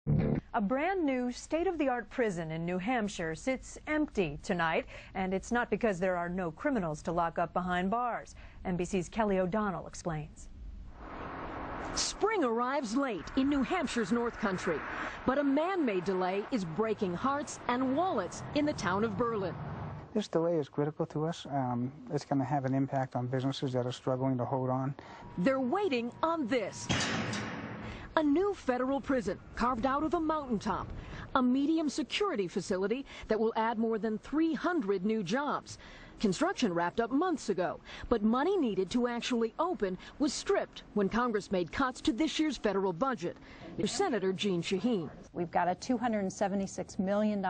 A brand new state-of-the-art prison in New Hampshire sits empty tonight, and it's not because there are no criminals to lock up behind bars. NBC's Kelly O'Donnell explains. Spring arrives late in New Hampshire's North Country, but a man-made delay is breaking hearts and wallets in the town of Berlin. This delay is critical to us. It's going to have an impact on businesses that are struggling to hold on. They're waiting on this. A new federal prison carved out of a mountaintop, a medium security facility that will add more than 300 new jobs. Construction wrapped up months ago, but money needed to actually open was stripped when Congress made cuts to this year's federal budget. Here's Senator Shaheen. We've got a $276 million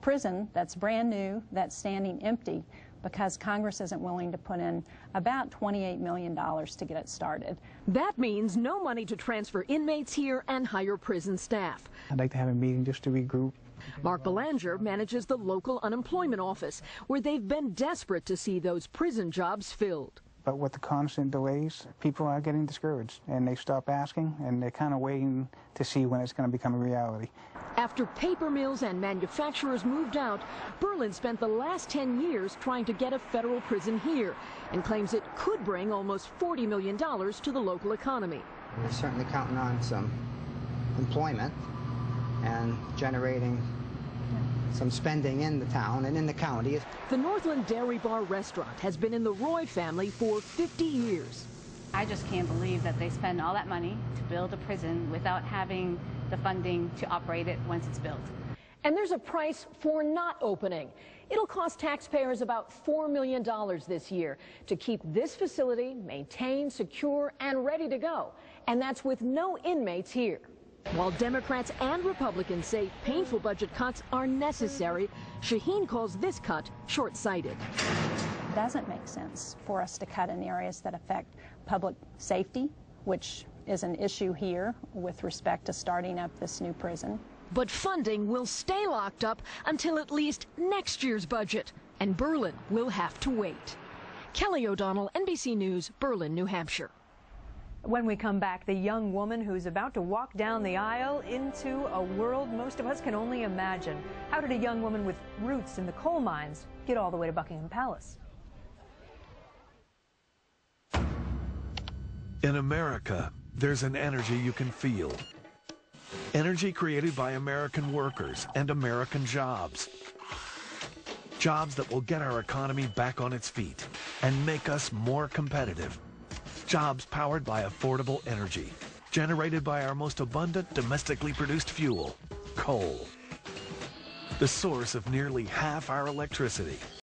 prison that's brand new, that's standing empty, because Congress isn't willing to put in about $28 million to get it started. That means no money to transfer inmates here and hire prison staff. I'd like to have a meeting just to regroup. Mark Belanger manages the local unemployment office, where they've been desperate to see those prison jobs filled. But with the constant delays, people are getting discouraged, and they stop asking, and they're kind of waiting to see when it's going to become a reality. After paper mills and manufacturers moved out, Berlin spent the last 10 years trying to get a federal prison here and claims it could bring almost $40 million to the local economy. We're certainly counting on some employment and generating some spending in the town and in the county. The Northland Dairy Bar restaurant has been in the Roy family for 50 years. I just can't believe that they spend all that money to build a prison without having the funding to operate it once it's built. And there's a price for not opening. It'll cost taxpayers about $4 million this year to keep this facility maintained, secure, and ready to go. And that's with no inmates here. While Democrats and Republicans say painful budget cuts are necessary, Shaheen calls this cut short-sighted. It doesn't make sense for us to cut in areas that affect public safety, which is an issue here with respect to starting up this new prison. But funding will stay locked up until at least next year's budget, and Berlin will have to wait. Kelly O'Donnell, NBC News, Berlin, New Hampshire. When we come back, the young woman who's about to walk down the aisle into a world most of us can only imagine. How did a young woman with roots in the coal mines get all the way to Buckingham Palace? In America, there's an energy you can feel. Energy created by American workers and American jobs. Jobs that will get our economy back on its feet and make us more competitive. Jobs powered by affordable energy, generated by our most abundant domestically produced fuel, coal. The source of nearly half our electricity.